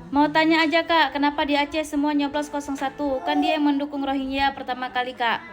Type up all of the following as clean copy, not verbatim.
Mau tanya aja Kak, kenapa di Aceh semua nyoblos 01? Kan dia yang mendukung Rohingya pertama kali Kak.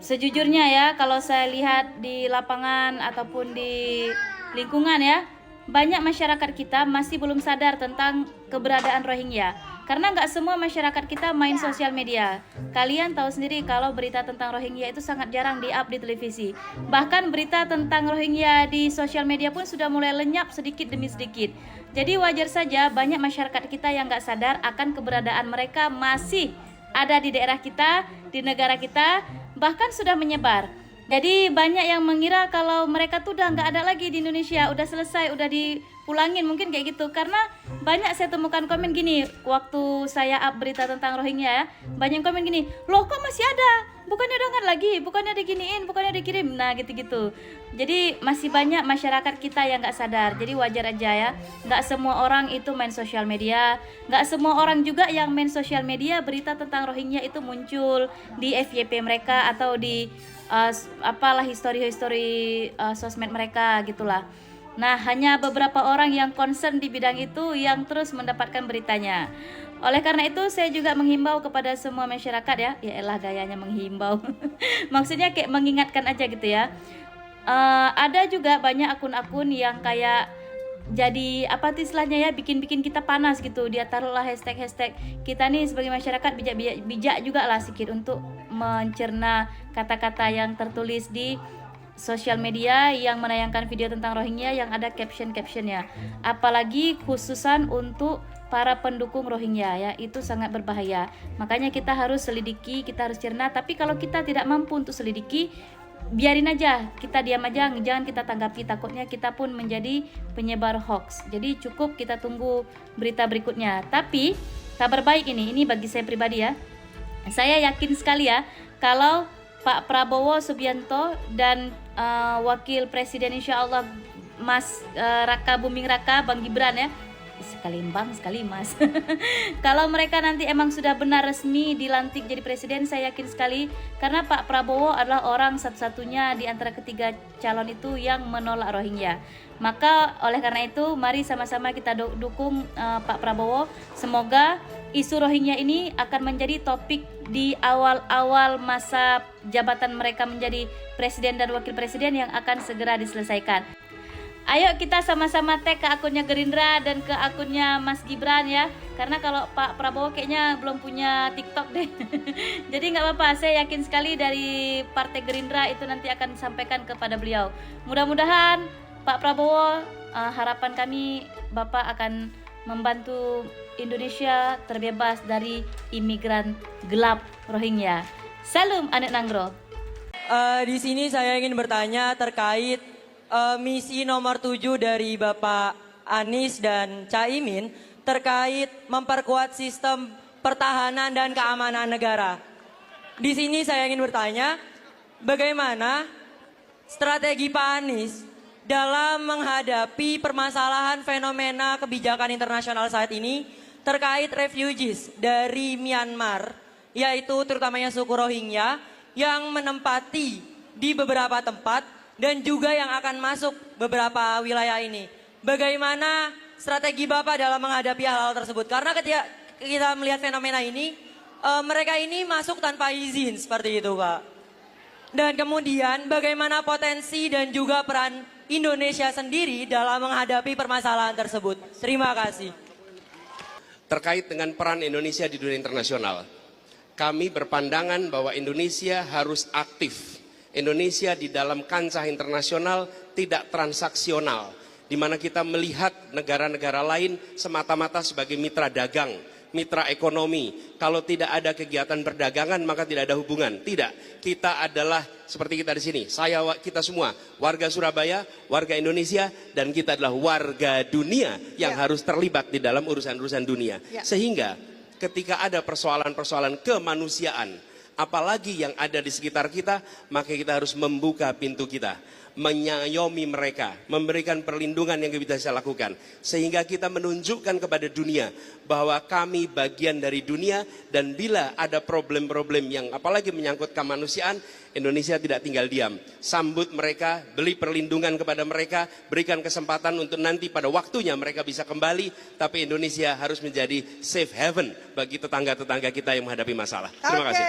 Sejujurnya ya, kalau saya lihat di lapangan ataupun di lingkungan ya, banyak masyarakat kita masih belum sadar tentang keberadaan Rohingya. Karena nggak semua masyarakat kita main sosial media. Kalian tahu sendiri kalau berita tentang Rohingya itu sangat jarang di-up di televisi. Bahkan berita tentang Rohingya di sosial media pun sudah mulai lenyap sedikit demi sedikit. Jadi wajar saja banyak masyarakat kita yang nggak sadar akan keberadaan mereka masih ada di daerah kita, di negara kita, bahkan sudah menyebar. Jadi banyak yang mengira kalau mereka tuh udah nggak ada lagi di Indonesia, udah selesai, udah dipulangin, mungkin kayak gitu. Karena banyak saya temukan komen gini, waktu saya up berita tentang Rohingya ya, banyak komen gini, loh kok masih ada? Bukannya udah nggak lagi, bukannya diginiin, bukannya dikirim, nah gitu-gitu. Jadi masih banyak masyarakat kita yang nggak sadar. Jadi wajar aja ya, nggak semua orang itu main sosial media, nggak semua orang juga yang main sosial media berita tentang Rohingya itu muncul di FYP mereka atau di apalah histori-histori sosmed mereka gitulah. Nah, hanya beberapa orang yang concern di bidang itu yang terus mendapatkan beritanya. Oleh karena itu, saya juga menghimbau kepada semua masyarakat ya, ya elah gayanya menghimbau. Maksudnya kayak mengingatkan aja gitu ya. Ada juga banyak akun-akun yang kayak jadi apa tuh istilahnya ya, bikin kita panas gitu. Dia taruhlah hashtag kita nih sebagai masyarakat bijak juga lah sedikit untuk mencerna kata-kata yang tertulis di sosial media yang menayangkan video tentang Rohingya yang ada caption-captionnya. Apalagi khususan untuk para pendukung Rohingya ya, itu sangat berbahaya. Makanya kita harus selidiki, kita harus cerna. Tapi kalau kita tidak mampu untuk selidiki, biarin aja, kita diam aja, jangan kita tanggapi, takutnya kita pun menjadi penyebar hoax. Jadi cukup kita tunggu berita berikutnya. Tapi kabar baik ini bagi saya pribadi ya, saya yakin sekali ya kalau Pak Prabowo Subianto dan Wakil Presiden insya Allah Mas Raka Buming Raka Bang Gibran ya, sekali bang sekali mas. Kalau mereka nanti emang sudah benar resmi dilantik jadi presiden, saya yakin sekali karena Pak Prabowo adalah orang satu-satunya di antara ketiga calon itu yang menolak Rohingya. Maka oleh karena itu mari sama-sama kita dukung Pak Prabowo. Semoga isu Rohingya ini akan menjadi topik di awal-awal masa jabatan mereka menjadi presiden dan wakil presiden yang akan segera diselesaikan. Ayo kita sama-sama tag ke akunnya Gerindra dan ke akunnya Mas Gibran ya. Karena kalau Pak Prabowo kayaknya belum punya TikTok deh. Jadi nggak apa-apa, saya yakin sekali dari Partai Gerindra itu nanti akan disampaikan kepada beliau. Mudah-mudahan Pak Prabowo, harapan kami Bapak akan membantu Indonesia terbebas dari imigran gelap Rohingya. Salam Anak Nanggro. Di sini saya ingin bertanya terkait misi nomor 7 dari Bapak Anies dan Caimin terkait memperkuat sistem pertahanan dan keamanan negara. Di sini saya ingin bertanya, bagaimana strategi Pak Anies dalam menghadapi permasalahan fenomena kebijakan internasional saat ini terkait refugees dari Myanmar, yaitu terutamanya suku Rohingya yang menempati di beberapa tempat dan juga yang akan masuk beberapa wilayah ini. Bagaimana strategi Bapak dalam menghadapi hal-hal tersebut? Karena ketika kita melihat fenomena ini, mereka ini masuk tanpa izin seperti itu, Pak. Dan kemudian bagaimana potensi dan juga peran Indonesia sendiri dalam menghadapi permasalahan tersebut? Terima kasih. Terkait dengan peran Indonesia di dunia internasional, kami berpandangan bahwa Indonesia harus aktif. Indonesia di dalam kancah internasional tidak transaksional, di mana kita melihat negara-negara lain semata-mata sebagai mitra dagang, mitra ekonomi. Kalau tidak ada kegiatan perdagangan maka tidak ada hubungan. Tidak, kita adalah seperti kita di sini. Kita semua warga Surabaya, warga Indonesia, dan kita adalah warga dunia yang harus terlibat di dalam urusan-urusan dunia. Sehingga ketika ada persoalan-persoalan kemanusiaan, apalagi yang ada di sekitar kita, maka kita harus membuka pintu kita. menyayomi mereka, memberikan perlindungan yang kita bisa lakukan. Sehingga kita menunjukkan kepada dunia bahwa kami bagian dari dunia, dan bila ada problem-problem yang apalagi menyangkut kemanusiaan, Indonesia tidak tinggal diam. Sambut mereka, beri perlindungan kepada mereka, berikan kesempatan untuk nanti pada waktunya mereka bisa kembali, tapi Indonesia harus menjadi safe haven bagi tetangga-tetangga kita yang menghadapi masalah. Terima kasih.